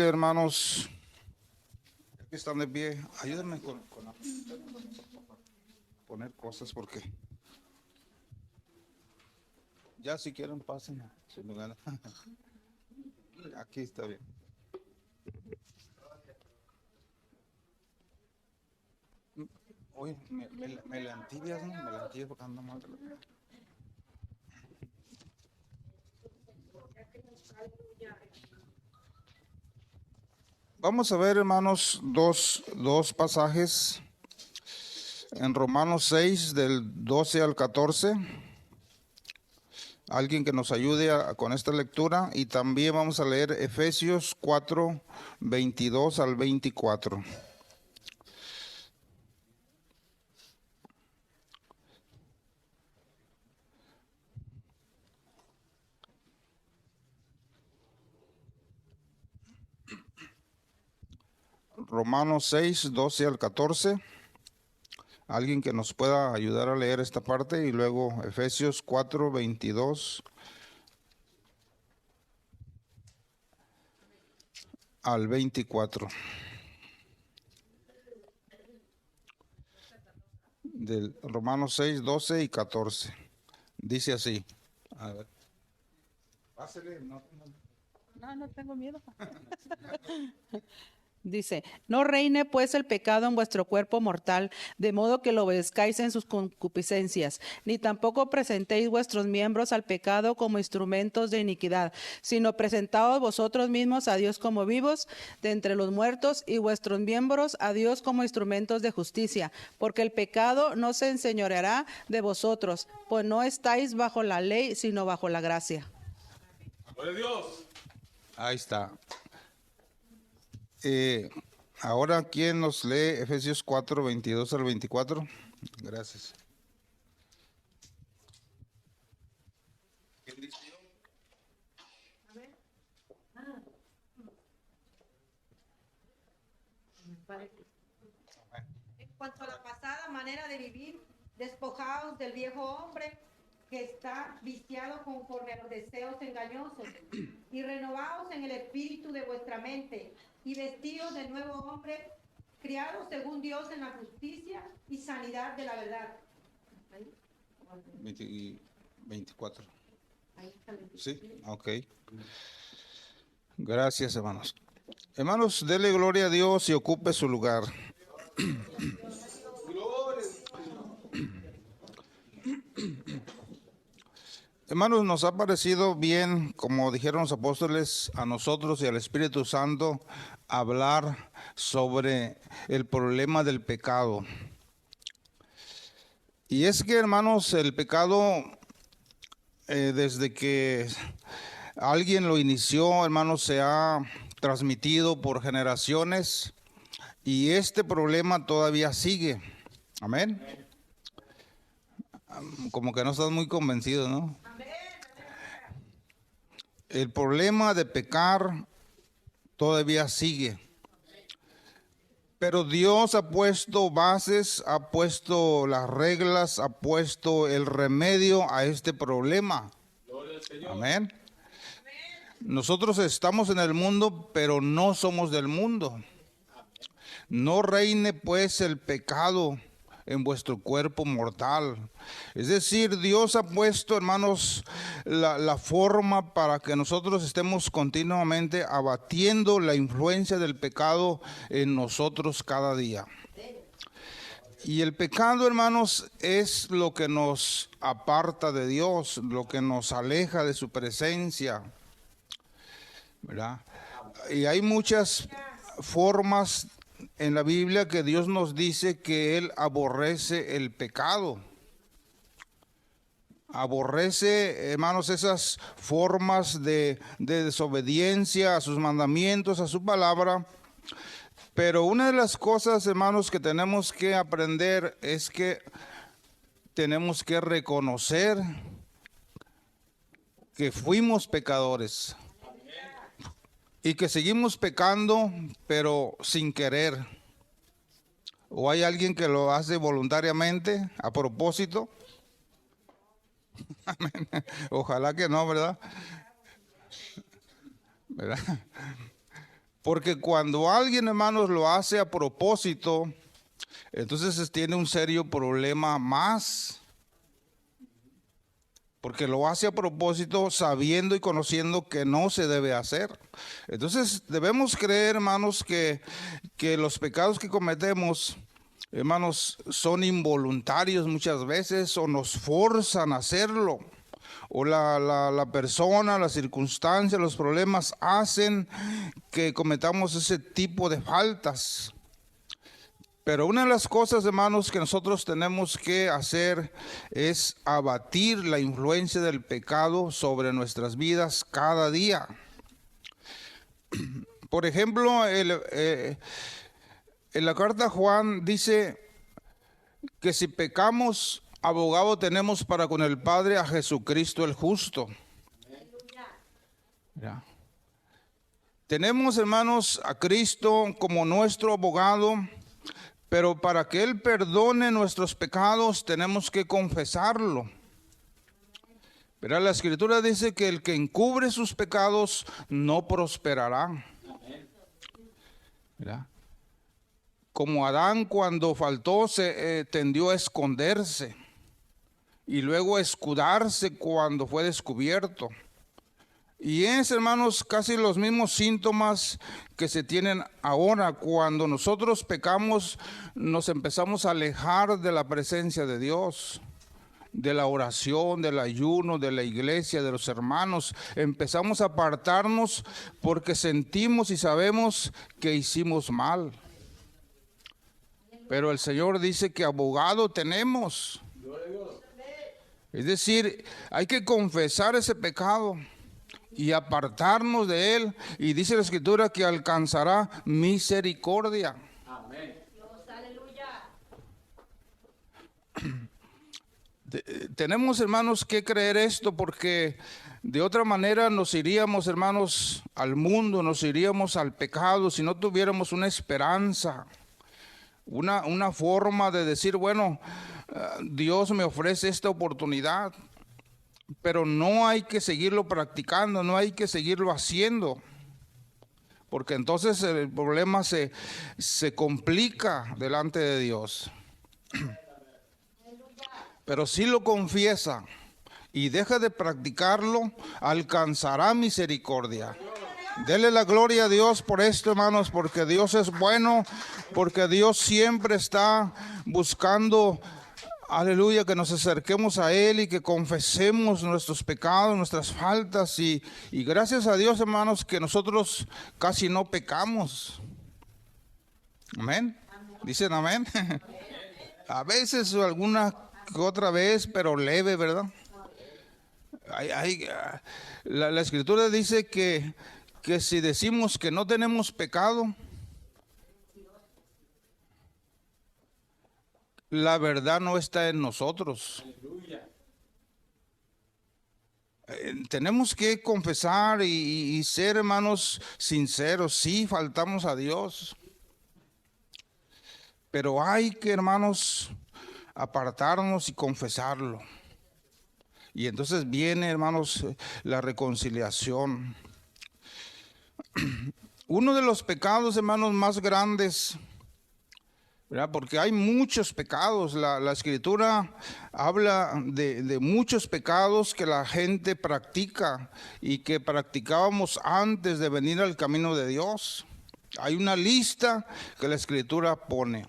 Hermanos, que están de pie, ayúdenme con poner cosas porque ya si quieren pasen a su lugar. Aquí está bien. Oye, me la entibias, ¿no? Me la entibias porque ando mal. Vamos a ver, hermanos, dos pasajes en Romanos 6, del 12 al 14. Alguien que nos ayude con esta lectura. Y también vamos a leer Efesios 4, 22 al 24. Romanos 6, 12 al 14. Alguien que nos pueda ayudar a leer esta parte y luego Efesios 4, 22 al 24. Del Romanos 6, 12 y 14. Dice así. A ver. Pásele, No tengo miedo. Dice, no reine pues el pecado en vuestro cuerpo mortal, de modo que lo obedezcáis en sus concupiscencias, ni tampoco presentéis vuestros miembros al pecado como instrumentos de iniquidad, sino presentaos vosotros mismos a Dios como vivos de entre los muertos, y vuestros miembros a Dios como instrumentos de justicia, porque el pecado no se enseñoreará de vosotros, pues no estáis bajo la ley, sino bajo la gracia. ¡Gloria a Dios! Ahí está. Ahora, ¿quién nos lee Efesios 4, 22 al 24? Gracias. En cuanto a la pasada manera de vivir, despojaos del viejo hombre que está viciado conforme a los deseos engañosos, y renovaos en el espíritu de vuestra mente, y vestíos del nuevo hombre, criado según Dios en la justicia y sanidad de la verdad. 24. Ahí está el- Sí, ok. Gracias, hermanos. Hermanos, dele gloria a Dios y ocupe su lugar. Hermanos, nos ha parecido bien, como dijeron los apóstoles, a nosotros y al Espíritu Santo, hablar sobre el problema del pecado. Y es que, hermanos, el pecado, desde que alguien lo inició, hermanos, se ha transmitido por generaciones y este problema todavía sigue. Amén. Como que no estás muy convencido, ¿no? El problema de pecar todavía sigue. Pero Dios ha puesto bases, ha puesto las reglas, ha puesto el remedio a este problema. Amén. Nosotros estamos en el mundo, pero no somos del mundo. No reine pues el pecado en vuestro cuerpo mortal. Es decir, Dios ha puesto, hermanos, la forma para que nosotros estemos continuamente abatiendo la influencia del pecado en nosotros cada día. Y el pecado, hermanos, es lo que nos aparta de Dios, lo que nos aleja de su presencia, ¿verdad? Y hay muchas formas en la Biblia que Dios nos dice que Él aborrece el pecado. Aborrece, hermanos, esas formas de desobediencia a sus mandamientos, a su palabra. Pero una de las cosas, hermanos, que tenemos que aprender es que tenemos que reconocer que fuimos pecadores y que seguimos pecando, pero sin querer. ¿O hay alguien que lo hace voluntariamente, a propósito? Ojalá que no, ¿verdad? ¿Verdad? Porque cuando alguien, hermanos, lo hace a propósito, entonces tiene un serio problema más. Porque lo hace a propósito sabiendo y conociendo que no se debe hacer. Entonces debemos creer, hermanos, que los pecados que cometemos, hermanos, son involuntarios muchas veces o nos forzan a hacerlo. O la persona, las circunstancias, los problemas hacen que cometamos ese tipo de faltas. Pero una de las cosas, hermanos, que nosotros tenemos que hacer es abatir la influencia del pecado sobre nuestras vidas cada día. Por ejemplo, en la carta a Juan dice que si pecamos, abogado tenemos para con el Padre a Jesucristo el justo. Ya. Tenemos, hermanos, a Cristo como nuestro abogado. Pero para que Él perdone nuestros pecados tenemos que confesarlo. Pero la Escritura dice que el que encubre sus pecados no prosperará. ¿Verdad? Como Adán cuando faltó se tendió a esconderse y luego a escudarse cuando fue descubierto. Y es, hermanos, casi los mismos síntomas que se tienen ahora. Cuando nosotros pecamos, nos empezamos a alejar de la presencia de Dios, de la oración, del ayuno, de la iglesia, de los hermanos. Empezamos a apartarnos porque sentimos y sabemos que hicimos mal. Pero el Señor dice que abogado tenemos. Es decir, hay que confesar ese pecado y apartarnos de él, y dice la Escritura que alcanzará misericordia. Amén. Tenemos, hermanos, que creer esto, porque de otra manera nos iríamos, hermanos, al mundo, nos iríamos al pecado si no tuviéramos una esperanza, una forma de decir, bueno, Dios me ofrece esta oportunidad. Pero no hay que seguirlo practicando, no hay que seguirlo haciendo, porque entonces el problema se complica delante de Dios. Pero si lo confiesa y deja de practicarlo, alcanzará misericordia. Dele la gloria a Dios por esto, hermanos, porque Dios es bueno, porque Dios siempre está buscando, aleluya, que nos acerquemos a Él y que confesemos nuestros pecados, nuestras faltas. Y gracias a Dios, hermanos, que nosotros casi no pecamos. Amén. ¿Dicen amén? A veces alguna que otra vez, pero leve, ¿verdad? La Escritura dice que si decimos que no tenemos pecado, la verdad no está en nosotros. Tenemos que confesar y ser, hermanos, sinceros. Sí, faltamos a Dios, pero hay que, hermanos, apartarnos y confesarlo. Y entonces viene, hermanos, la reconciliación. Uno de los pecados, hermanos, más grandes, ¿verdad? Porque hay muchos pecados. La Escritura habla de muchos pecados que la gente practica y que practicábamos antes de venir al camino de Dios. Hay una lista que la Escritura pone: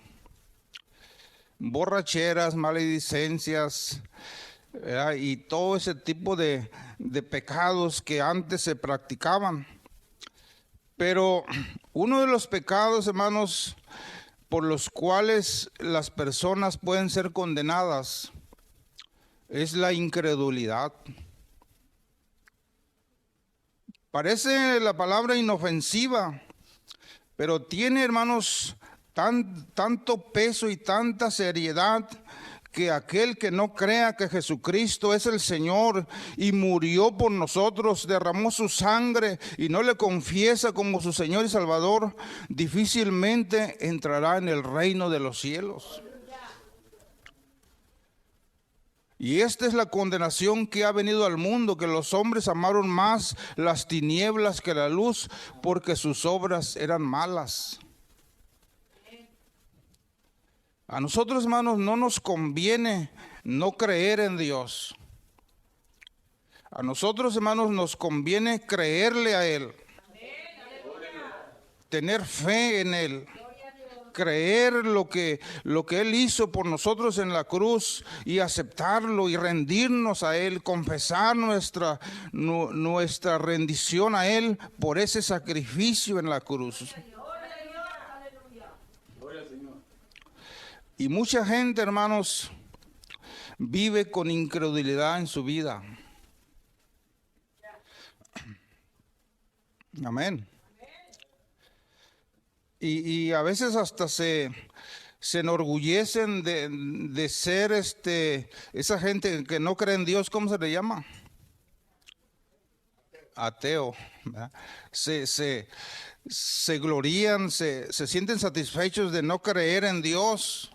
borracheras, maledicencias, ¿verdad? Y todo ese tipo de pecados que antes se practicaban. Pero uno de los pecados, hermanos, por los cuales las personas pueden ser condenadas es la incredulidad. Parece la palabra inofensiva, pero tiene, hermanos, tanto peso y tanta seriedad, que aquel que no crea que Jesucristo es el Señor y murió por nosotros, derramó su sangre y no le confiesa como su Señor y Salvador, difícilmente entrará en el reino de los cielos. Y esta es la condenación que ha venido al mundo, que los hombres amaron más las tinieblas que la luz, porque sus obras eran malas. A nosotros, hermanos, no nos conviene no creer en Dios. A nosotros, hermanos, nos conviene creerle a Él. Tener fe en Él. Creer lo que Él hizo por nosotros en la cruz y aceptarlo y rendirnos a Él, confesar nuestra rendición a Él por ese sacrificio en la cruz. Y mucha gente, hermanos, vive con incredulidad en su vida. Amén. Y a veces hasta se enorgullecen de ser esa gente que no cree en Dios. ¿Cómo se le llama? Ateo. ¿Verdad? Se glorían, se sienten satisfechos de no creer en Dios.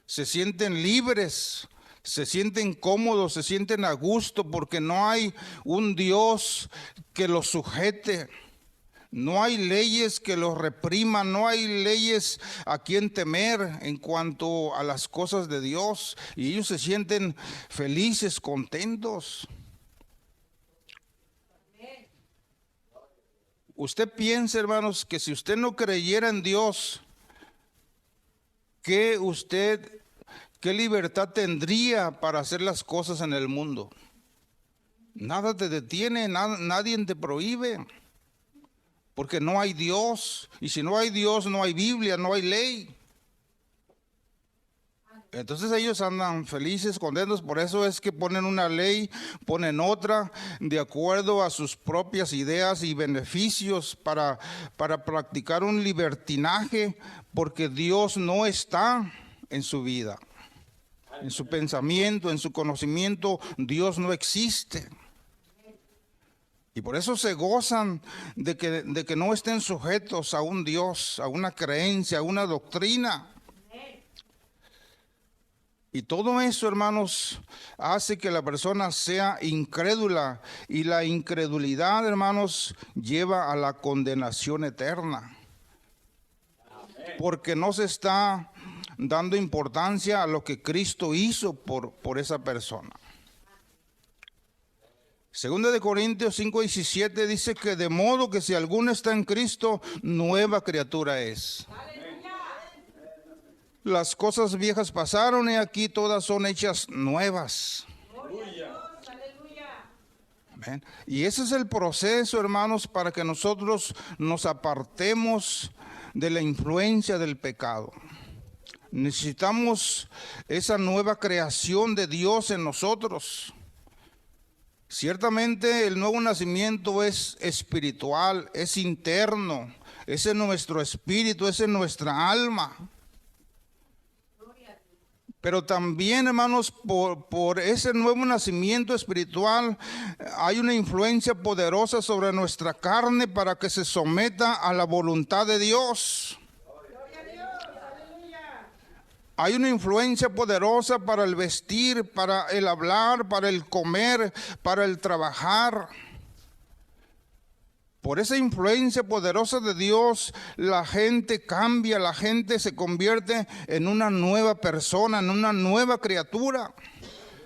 Se sienten libres, se sienten cómodos, se sienten a gusto porque no hay un Dios que los sujete. No hay leyes que los repriman, no hay leyes a quien temer en cuanto a las cosas de Dios. Y ellos se sienten felices, contentos. Usted piensa, hermanos, que si usted no creyera en Dios, ¿qué libertad tendría para hacer las cosas en el mundo? Nada te detiene, nadie te prohíbe. Porque no hay Dios, y si no hay Dios, no hay Biblia, no hay ley. Entonces ellos andan felices, contentos, por eso es que ponen una ley, ponen otra, de acuerdo a sus propias ideas y beneficios para practicar un libertinaje, porque Dios no está en su vida, en su pensamiento, en su conocimiento, Dios no existe. Y por eso se gozan de que no estén sujetos a un Dios, a una creencia, a una doctrina. Y todo eso, hermanos, hace que la persona sea incrédula. Y la incredulidad, hermanos, lleva a la condenación eterna. Porque no se está dando importancia a lo que Cristo hizo por esa persona. Segunda de Corintios 5:17 dice que de modo que si alguno está en Cristo, nueva criatura es. Las cosas viejas pasaron y aquí todas son hechas nuevas. Amén. Y ese es el proceso, hermanos, para que nosotros nos apartemos de la influencia del pecado. Necesitamos esa nueva creación de Dios en nosotros. Ciertamente el nuevo nacimiento es espiritual, es interno, es en nuestro espíritu, es en nuestra alma. Pero también, hermanos, por ese nuevo nacimiento espiritual hay una influencia poderosa sobre nuestra carne para que se someta a la voluntad de Dios. Hay una influencia poderosa para el vestir, para el hablar, para el comer, para el trabajar. Por esa influencia poderosa de Dios, la gente cambia, la gente se convierte en una nueva persona, en una nueva criatura.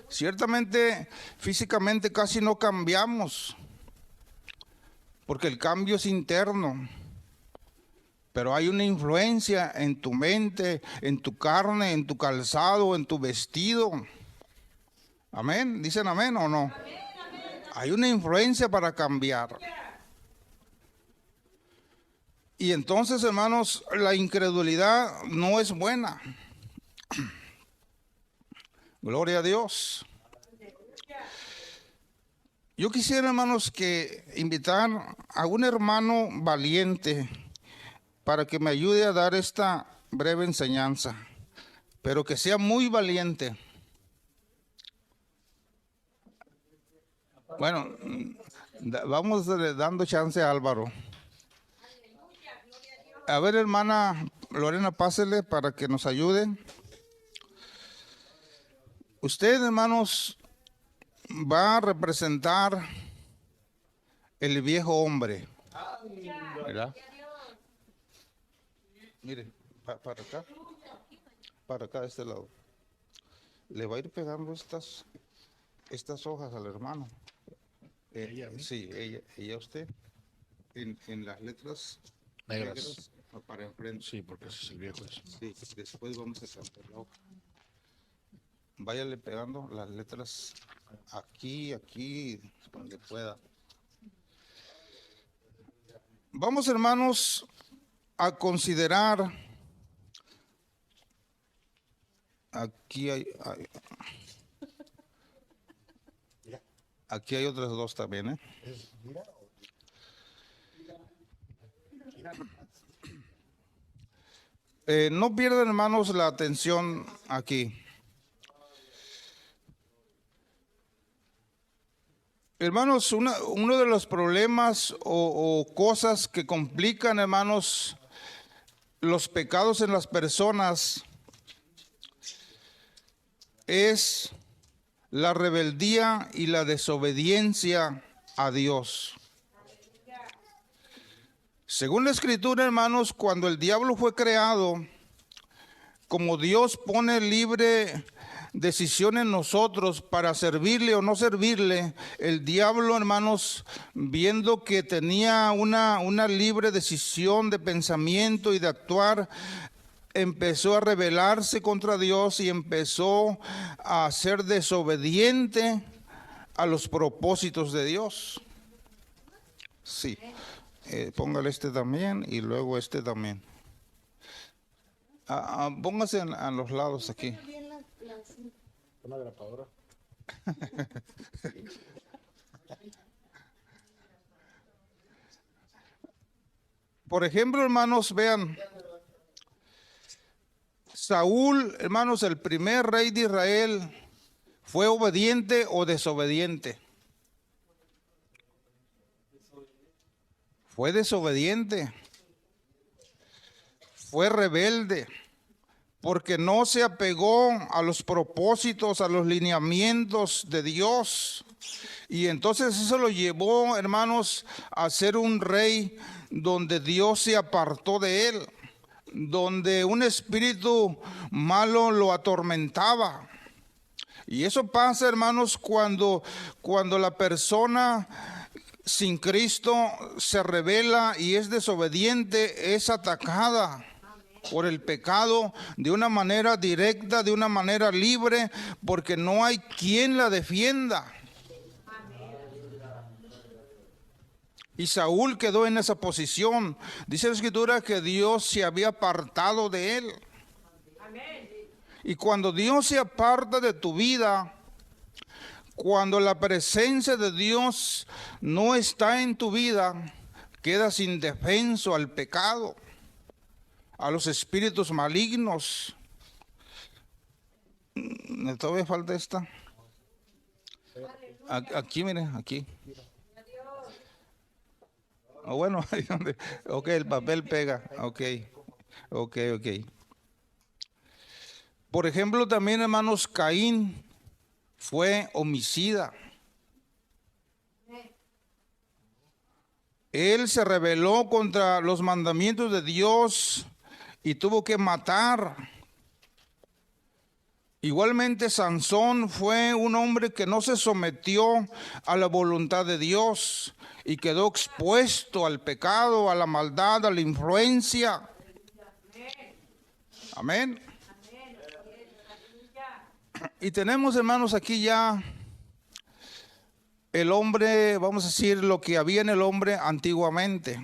Ciertamente, físicamente casi no cambiamos, porque el cambio es interno. Pero hay una influencia en tu mente, en tu carne, en tu calzado, en tu vestido. Amén. ¿Dicen amén o no? Amén, amén. Hay una influencia para cambiar. Y entonces, hermanos, la incredulidad no es buena. Gloria a Dios. Yo quisiera, hermanos, que invitar a un hermano valiente para que me ayude a dar esta breve enseñanza, pero que sea muy valiente. Bueno, vamos dando chance a Álvaro. A ver, hermana Lorena, pásele para que nos ayude. Usted, hermanos, va a representar el viejo hombre, ¿verdad? Mire, para acá, de este lado. Le va a ir pegando estas hojas al hermano. Sí, ella usted, en las letras Negras. para enfrente. Sí, porque ese es el viejo. Sí, después vamos a cambiar la hoja. Váyale pegando las letras aquí, donde pueda. Vamos, hermanos, a considerar. Aquí hay otras dos también, ¿eh? No pierdan, hermanos, la atención aquí. Hermanos, uno de los problemas o cosas que complican, hermanos, los pecados en las personas es la rebeldía y la desobediencia a Dios. Según la Escritura, hermanos, cuando el diablo fue creado, como Dios pone libre decisión en nosotros para servirle o no servirle, el diablo, hermanos, viendo que tenía una libre decisión de pensamiento y de actuar, empezó a rebelarse contra Dios y empezó a ser desobediente a los propósitos de Dios. Sí, póngale este también y luego este también. Póngase a los lados aquí. Una grapadora. Por ejemplo, hermanos, vean. Saúl, hermanos, el primer rey de Israel, ¿fue obediente o desobediente? Fue desobediente. Fue rebelde, porque no se apegó a los propósitos, a los lineamientos de Dios. Y entonces eso lo llevó, hermanos, a ser un rey donde Dios se apartó de él, donde un espíritu malo lo atormentaba. Y eso pasa, hermanos, cuando la persona sin Cristo se rebela y es desobediente, es atacada por el pecado de una manera directa, de una manera libre, porque no hay quien la defienda. Y Saúl quedó en esa posición. Dice la Escritura que Dios se había apartado de él. Y cuando Dios se aparta de tu vida, cuando la presencia de Dios no está en tu vida, quedas indefenso al pecado, a los espíritus malignos. Todavía falta esta. Aquí, miren, aquí. Bueno, ahí donde. Ok, el papel pega. Ok. Por ejemplo, también, hermanos, Caín fue homicida. Él se rebeló contra los mandamientos de Dios y tuvo que matar. Igualmente, Sansón fue un hombre que no se sometió a la voluntad de Dios y quedó expuesto al pecado, a la maldad, a la influencia. Amén. Y tenemos, hermanos, aquí ya el hombre, vamos a decir, lo que había en el hombre antiguamente.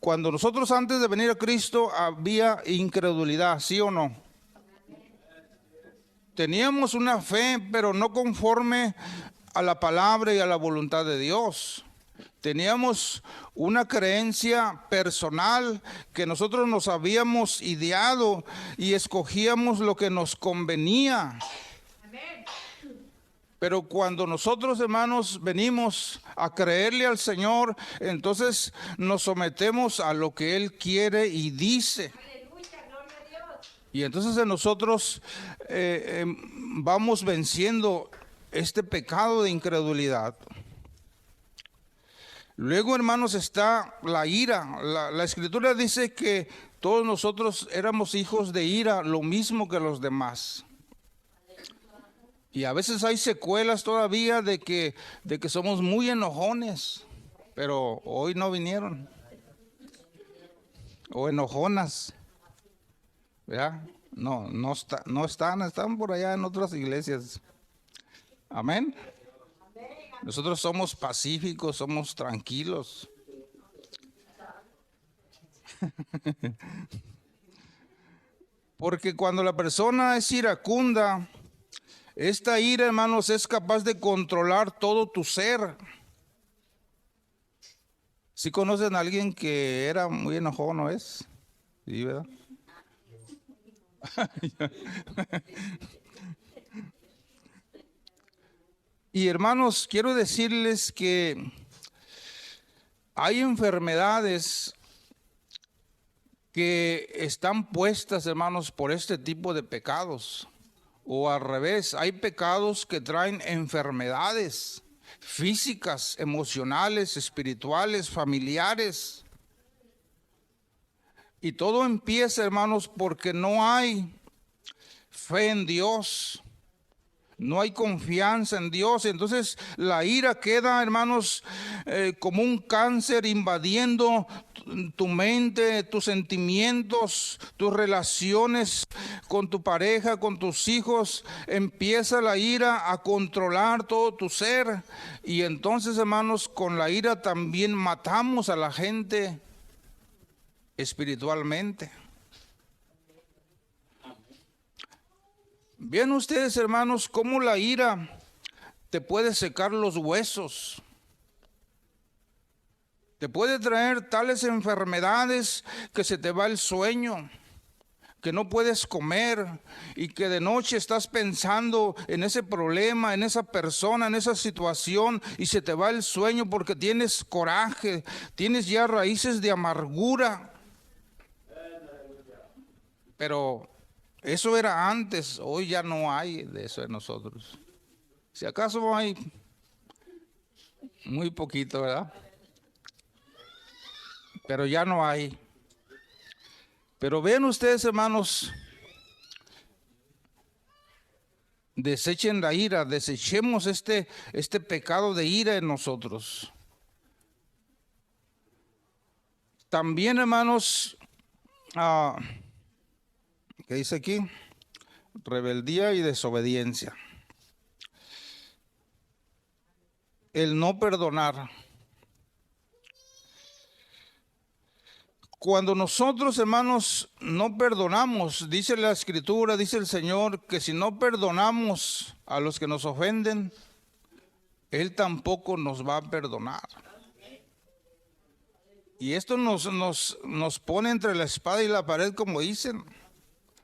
Cuando nosotros antes de venir a Cristo había incredulidad, ¿sí o no? Teníamos una fe, pero no conforme a la palabra y a la voluntad de Dios. Teníamos una creencia personal que nosotros nos habíamos ideado y escogíamos lo que nos convenía. Pero cuando nosotros, hermanos, venimos a creerle al Señor, entonces nos sometemos a lo que Él quiere y dice. Y entonces en nosotros vamos venciendo este pecado de incredulidad. Luego, hermanos, está la ira. La Escritura dice que todos nosotros éramos hijos de ira, lo mismo que los demás. Y a veces hay secuelas todavía de que somos muy enojones, pero hoy no vinieron. O enojonas, ¿verdad? No están por allá en otras iglesias. Amén. Nosotros somos pacíficos, somos tranquilos. Porque cuando la persona es iracunda, esta ira, hermanos, es capaz de controlar todo tu ser. ¿Sí conocen a alguien que era muy enojón, no es? Sí, ¿verdad? Y hermanos, quiero decirles que hay enfermedades que están puestas, hermanos, por este tipo de pecados. O al revés, hay pecados que traen enfermedades físicas, emocionales, espirituales, familiares. Y todo empieza, hermanos, porque no hay fe en Dios. No hay confianza en Dios. Entonces la ira queda, hermanos, como un cáncer invadiendo tu mente, tus sentimientos, tus relaciones con tu pareja, con tus hijos. Empieza la ira a controlar todo tu ser. Y entonces, hermanos, con la ira también matamos a la gente espiritualmente. Vean ustedes, hermanos, cómo la ira te puede secar los huesos. Te puede traer tales enfermedades que se te va el sueño, que no puedes comer y que de noche estás pensando en ese problema, en esa persona, en esa situación y se te va el sueño porque tienes coraje, tienes ya raíces de amargura. Pero eso era antes, hoy ya no hay de eso en nosotros. Si acaso hay muy poquito, ¿verdad? Pero ya no hay. Pero vean ustedes, hermanos, desechen la ira, desechemos este pecado de ira en nosotros. También, hermanos, ¿qué dice aquí? Rebeldía y desobediencia. El no perdonar. Cuando nosotros, hermanos, no perdonamos, dice la Escritura, dice el Señor, que si no perdonamos a los que nos ofenden, Él tampoco nos va a perdonar. Y esto nos pone entre la espada y la pared, como dicen.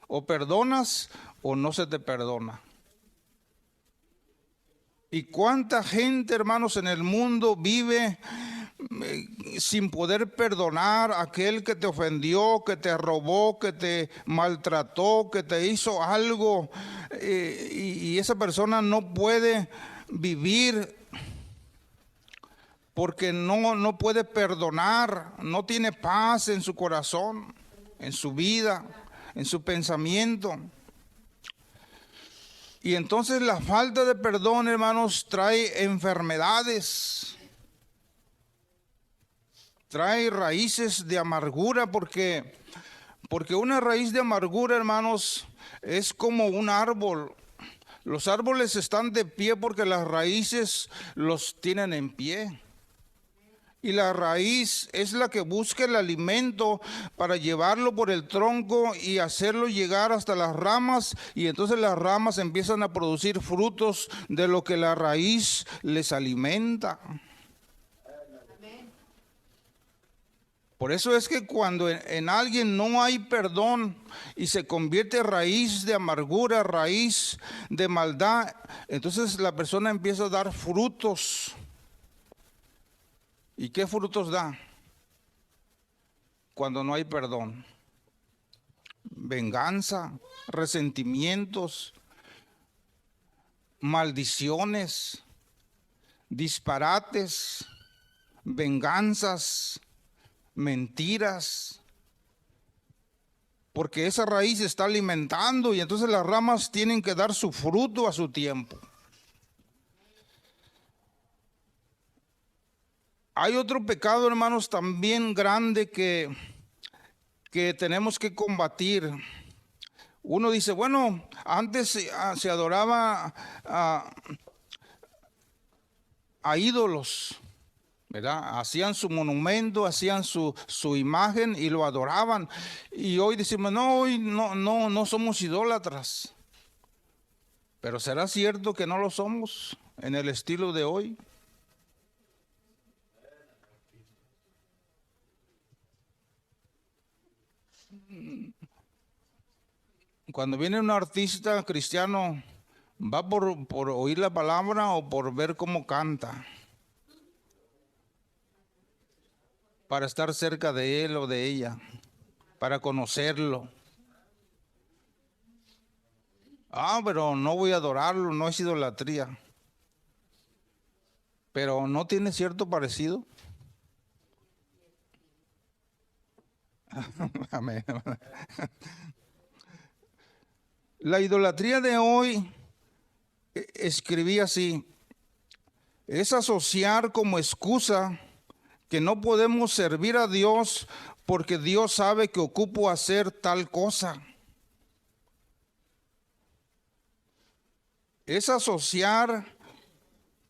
O perdonas o no se te perdona. ¿Y cuánta gente, hermanos, en el mundo vive sin poder perdonar a aquel que te ofendió, que te robó, que te maltrató, que te hizo algo? Y esa persona no puede vivir porque no puede perdonar, no tiene paz en su corazón, en su vida, en su pensamiento. Y entonces la falta de perdón, hermanos, trae enfermedades, trae raíces de amargura, porque una raíz de amargura, hermanos, es como un árbol. Los árboles están de pie porque las raíces los tienen en pie. Y la raíz es la que busca el alimento para llevarlo por el tronco y hacerlo llegar hasta las ramas. Y entonces las ramas empiezan a producir frutos de lo que la raíz les alimenta. Por eso es que cuando en alguien no hay perdón y se convierte en raíz de amargura, raíz de maldad, entonces la persona empieza a dar frutos. ¿Y qué frutos da? Cuando no hay perdón. venganza, resentimientos, maldiciones, disparates, venganzas, mentiras, porque esa raíz se está alimentando y entonces las ramas tienen que dar su fruto a su tiempo. Hay otro pecado, hermanos, también grande que tenemos que combatir. Uno dice, bueno, antes se adoraba a ídolos, ¿verdad? Hacían su monumento, hacían su imagen y lo adoraban. Y hoy decimos, no, hoy no somos idólatras. Pero ¿será cierto que no lo somos en el estilo de hoy? Cuando viene un artista cristiano, ¿va por oír la palabra o por ver cómo canta? Para estar cerca de él o de ella, para conocerlo. Pero no voy a adorarlo, no es idolatría. Pero ¿no tiene cierto parecido? Amén. La idolatría de hoy, escribí así, es asociar como excusa que no podemos servir a Dios porque Dios sabe que ocupo hacer tal cosa. Es asociar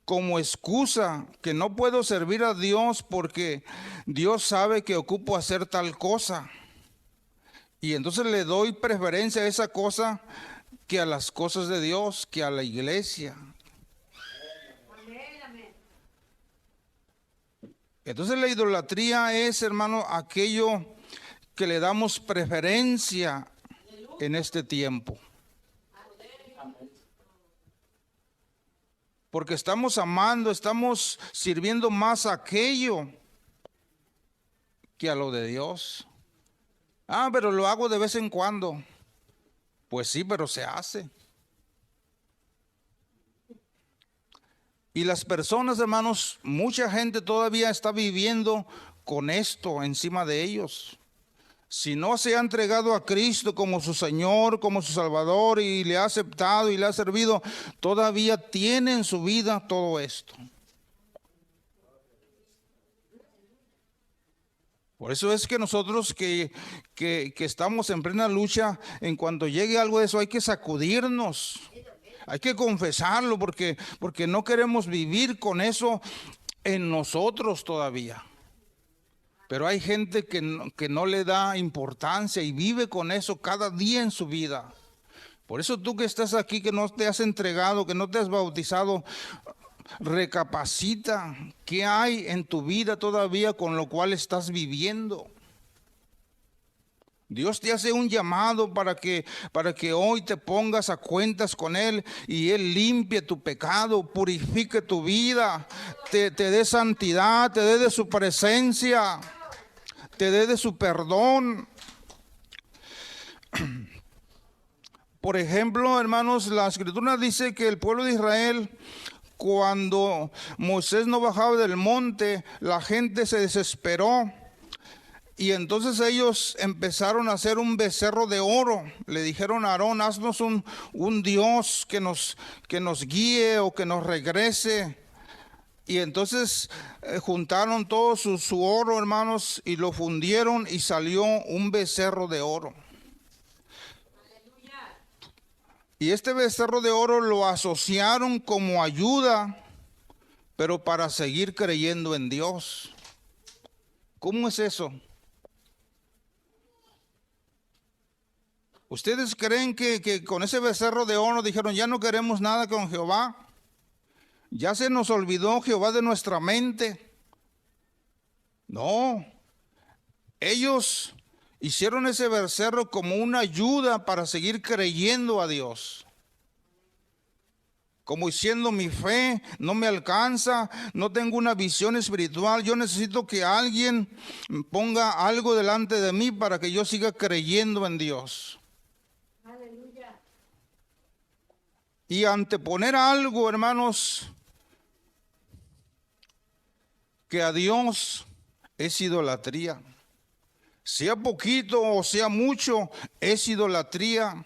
como excusa que no puedo servir a Dios porque Dios sabe que ocupo hacer tal cosa. Y entonces le doy preferencia a esa cosa que a las cosas de Dios, que a la iglesia. Entonces la idolatría es, hermano, aquello que le damos preferencia en este tiempo. Porque estamos amando, estamos sirviendo más a aquello que a lo de Dios. Pero lo hago de vez en cuando. Pues sí, pero se hace. Y las personas, hermanos, mucha gente todavía está viviendo con esto encima de ellos. Si no se ha entregado a Cristo como su Señor, como su Salvador, y le ha aceptado y le ha servido, todavía tiene en su vida todo esto. Por eso es que nosotros que estamos en plena lucha, en cuanto llegue algo de eso hay que sacudirnos, hay que confesarlo, porque no queremos vivir con eso en nosotros todavía. Pero hay gente que no le da importancia y vive con eso cada día en su vida. Por eso tú que estás aquí, que no te has entregado, que no te has bautizado, recapacita qué hay en tu vida todavía con lo cual estás viviendo. Dios te hace un llamado para que hoy te pongas a cuentas con Él y Él limpie tu pecado, purifique tu vida, te dé santidad, te dé de su presencia, te dé de su perdón. Por ejemplo, hermanos, la Escritura dice que el pueblo de Israel, cuando Moisés no bajaba del monte, la gente se desesperó. Y entonces ellos empezaron a hacer un becerro de oro. Le dijeron a Aarón, haznos un Dios que nos guíe o que nos regrese. Y entonces juntaron todo su oro, hermanos, y lo fundieron y salió un becerro de oro. Y este becerro de oro lo asociaron como ayuda, pero para seguir creyendo en Dios. ¿Cómo es eso? ¿Ustedes creen que con ese becerro de oro dijeron, ya no queremos nada con Jehová? ¿Ya se nos olvidó Jehová de nuestra mente? No. Ellos hicieron ese becerro como una ayuda para seguir creyendo a Dios. como diciendo mi fe no me alcanza, no tengo una visión espiritual, yo necesito que alguien ponga algo delante de mí para que yo siga creyendo en Dios. Aleluya. Y anteponer algo, hermanos, que a Dios es idolatría. Sea poquito o sea mucho, es idolatría,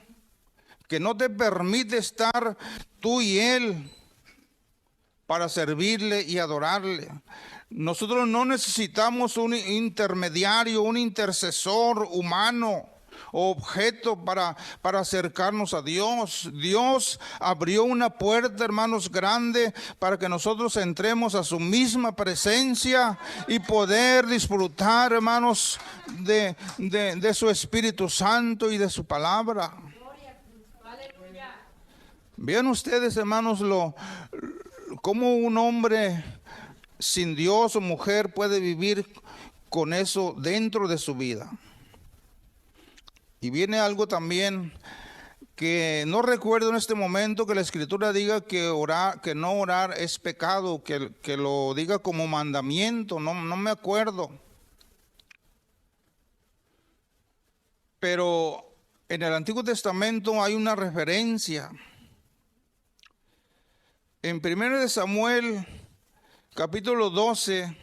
que no te permite estar tú y Él para servirle y adorarle. Nosotros no necesitamos un intermediario, un intercesor humano o objeto para acercarnos a Dios. Dios abrió una puerta, hermanos, grande para que nosotros entremos a su misma presencia y poder disfrutar, hermanos, de su Espíritu Santo y de su palabra. Vean ustedes, hermanos, cómo un hombre sin Dios o mujer puede vivir con eso dentro de su vida. Y viene algo también que no recuerdo en este momento que la Escritura diga que no orar es pecado, que lo diga como mandamiento, no me acuerdo. Pero en el Antiguo Testamento hay una referencia. En 1 Samuel, capítulo 12,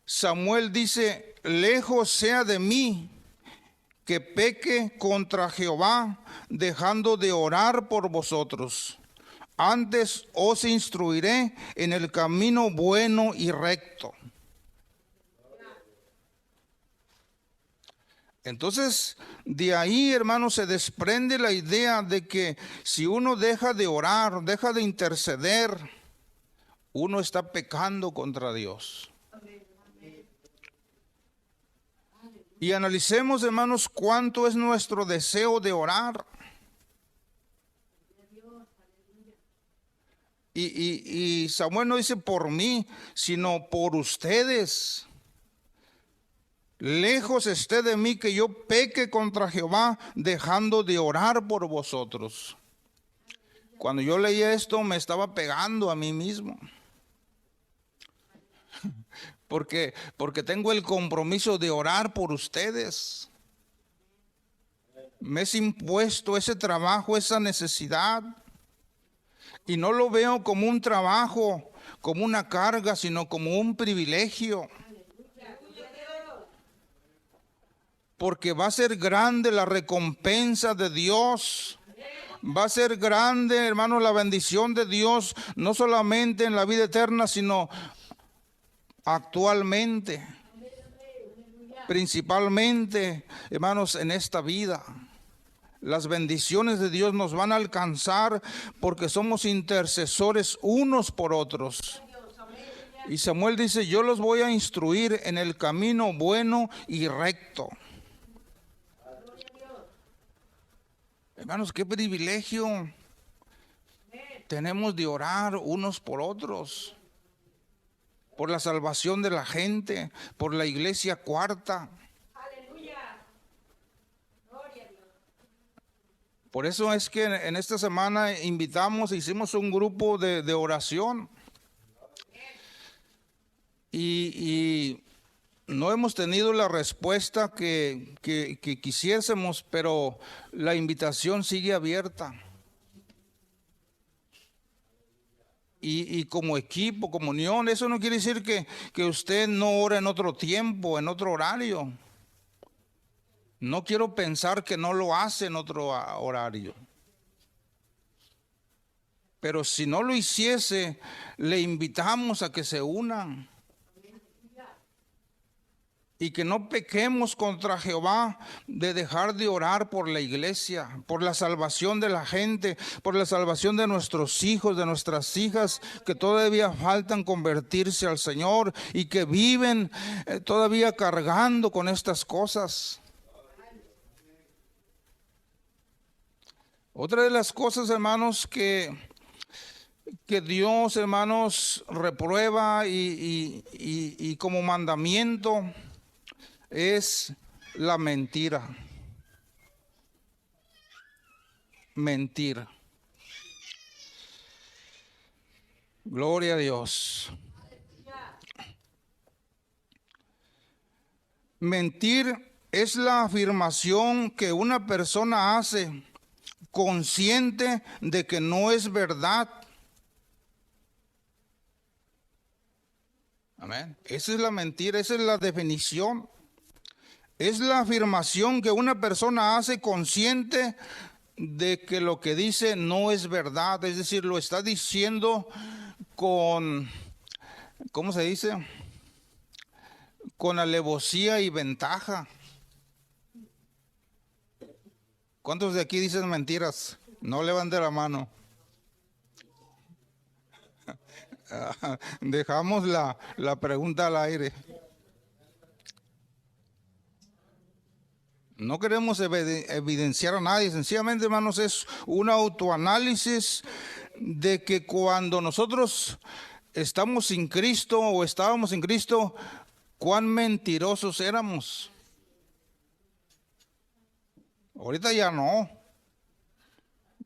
Samuel dice, lejos sea de mí que peque contra Jehová, dejando de orar por vosotros. Antes os instruiré en el camino bueno y recto. Entonces, de ahí, hermanos, se desprende la idea de que si uno deja de orar, deja de interceder, uno está pecando contra Dios. Y analicemos, hermanos, cuánto es nuestro deseo de orar. Y Samuel no dice por mí, sino por ustedes. Lejos esté de mí que yo peque contra Jehová, dejando de orar por vosotros. Cuando yo leí esto, me estaba pegando a mí mismo. Porque tengo el compromiso de orar por ustedes. Me es impuesto ese trabajo, esa necesidad. Y no lo veo como un trabajo, como una carga, sino como un privilegio. Porque va a ser grande la recompensa de Dios. Va a ser grande, hermanos, la bendición de Dios, no solamente en la vida eterna, sino actualmente, principalmente, hermanos, en esta vida. Las bendiciones de Dios nos van a alcanzar porque somos intercesores unos por otros. Y Samuel dice, yo los voy a instruir en el camino bueno y recto. Hermanos, qué privilegio tenemos de orar unos por otros, por la salvación de la gente, por la iglesia cuarta. Aleluya. Gloria a Dios. Por eso es que en esta semana hicimos un grupo de oración. Y no hemos tenido la respuesta que quisiésemos, pero la invitación sigue abierta. Y como equipo, como unión, eso no quiere decir que usted no ora en otro tiempo, en otro horario. No quiero pensar que no lo hace en otro horario. Pero si no lo hiciese, le invitamos a que se unan. Y que no pequemos contra Jehová de dejar de orar por la iglesia, por la salvación de la gente, por la salvación de nuestros hijos, de nuestras hijas, que todavía faltan convertirse al Señor y que viven todavía cargando con estas cosas. Otra de las cosas, hermanos, que Dios, hermanos, reprueba y como mandamiento es la mentira. Mentir. Gloria a Dios. Mentir es la afirmación que una persona hace consciente de que no es verdad. Amén. Esa es la mentira, esa es la definición. Es la afirmación que una persona hace consciente de que lo que dice no es verdad. Es decir, lo está diciendo con, ¿cómo se dice? Con alevosía y ventaja. ¿Cuántos de aquí dicen mentiras? No levante la mano. Dejamos la pregunta al aire. No queremos evidenciar a nadie, sencillamente, hermanos, es un autoanálisis de que cuando nosotros estamos sin Cristo o estábamos sin Cristo, cuán mentirosos éramos. Ahorita ya no.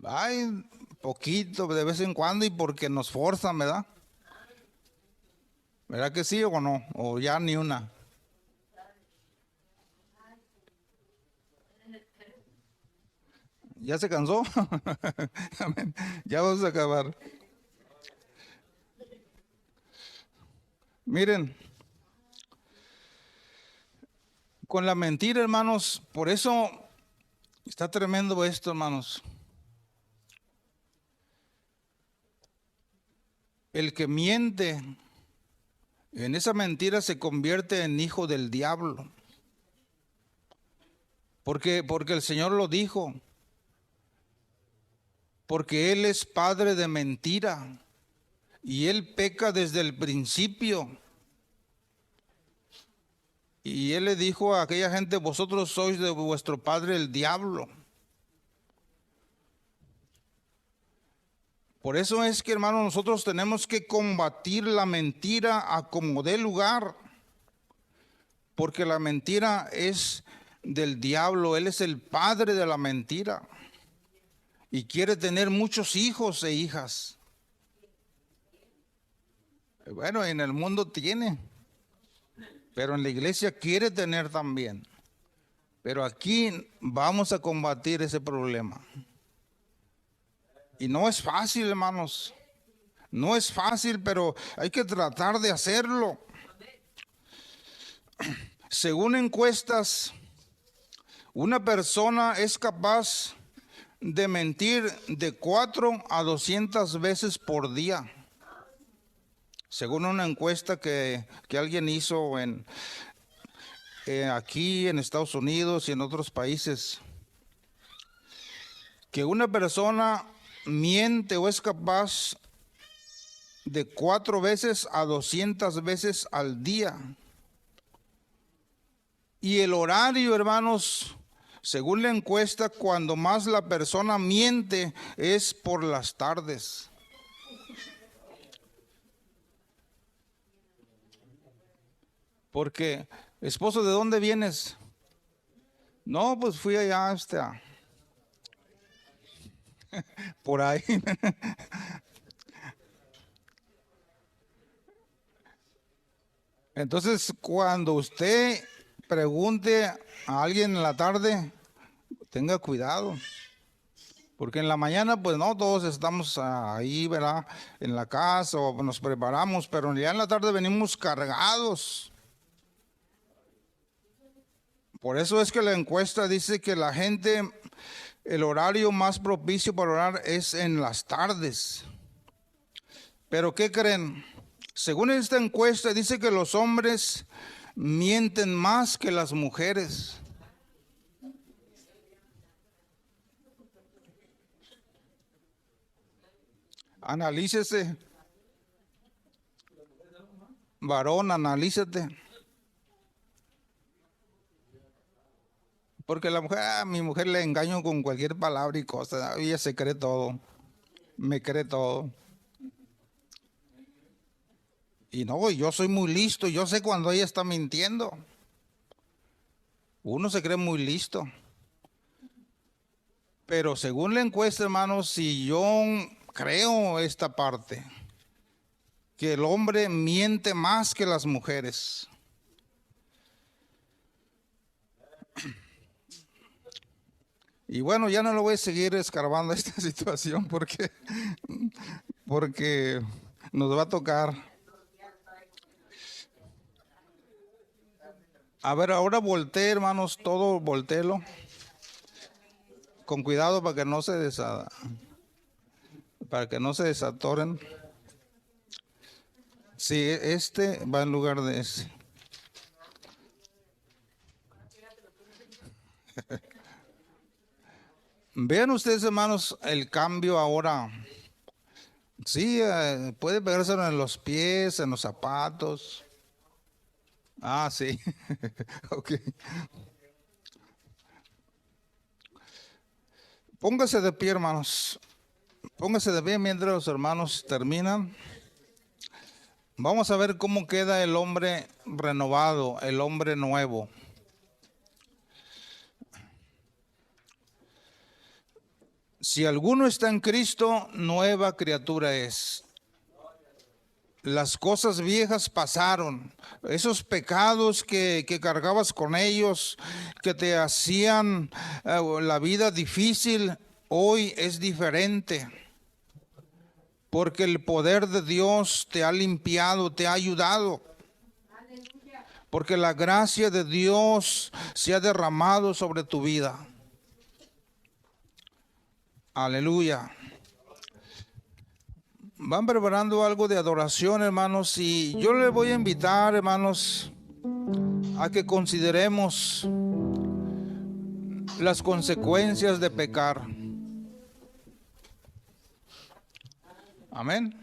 Hay poquito de vez en cuando y porque nos forzan, ¿verdad? ¿Verdad que sí o no? O ya ni una. ¿Ya se cansó? Ya vamos a acabar. Miren, con la mentira, hermanos, por eso está tremendo esto, hermanos. El que miente en esa mentira se convierte en hijo del diablo. Porque el Señor lo dijo. Porque Él es padre de mentira y Él peca desde el principio. Y Él le dijo a aquella gente, vosotros sois de vuestro padre el diablo. Por eso es que, hermanos, nosotros tenemos que combatir la mentira a como dé lugar. Porque la mentira es del diablo, Él es el padre de la mentira. Y quiere tener muchos hijos e hijas. Bueno, en el mundo tiene, pero en la iglesia quiere tener también. Pero aquí vamos a combatir ese problema. Y no es fácil, hermanos. No es fácil, pero hay que tratar de hacerlo. Según encuestas, una persona es capaz de mentir de 4 a 200 veces por día. Según una encuesta que alguien hizo aquí en Estados Unidos y en otros países, que una persona miente o es capaz de 4 veces a 200 veces al día. Y el horario, hermanos, según la encuesta, cuando más la persona miente es por las tardes. Porque, esposo, ¿de dónde vienes? No, pues fui allá por ahí. Entonces, cuando usted pregunte a alguien en la tarde, tenga cuidado. Porque en la mañana, pues no, todos estamos ahí, ¿verdad? En la casa o nos preparamos, pero ya en la tarde venimos cargados. Por eso es que la encuesta dice que la gente, el horario más propicio para orar es en las tardes. Pero ¿qué creen? Según esta encuesta dice que los hombres mienten más que las mujeres. Analícese. Varón, analízate. Porque la mujer, a mi mujer le engaño con cualquier palabra y cosa. Ella se cree todo. Me cree todo. Y no, yo soy muy listo. Yo sé cuando ella está mintiendo. Uno se cree muy listo. Pero según la encuesta, hermanos, si yo creo esta parte, que el hombre miente más que las mujeres. Y bueno, ya no lo voy a seguir escarbando esta situación porque nos va a tocar. A ver, ahora voltee, hermanos, todo voltelo. Con cuidado para que no se desatoren. Sí, este va en lugar de ese. Vean ustedes, hermanos, el cambio ahora. Sí, puede pegárselo en los pies, en los zapatos. Ah, sí. Ok. Póngase de pie, hermanos. Póngase de pie mientras los hermanos terminan. Vamos a ver cómo queda el hombre renovado, el hombre nuevo. Si alguno está en Cristo, nueva criatura es. Las cosas viejas pasaron. Esos pecados que cargabas con ellos, que te hacían la vida difícil, hoy es diferente. Porque el poder de Dios te ha limpiado, te ha ayudado. Porque la gracia de Dios se ha derramado sobre tu vida. Aleluya. Van preparando algo de adoración, hermanos, y yo les voy a invitar, hermanos, a que consideremos las consecuencias de pecar. Amén.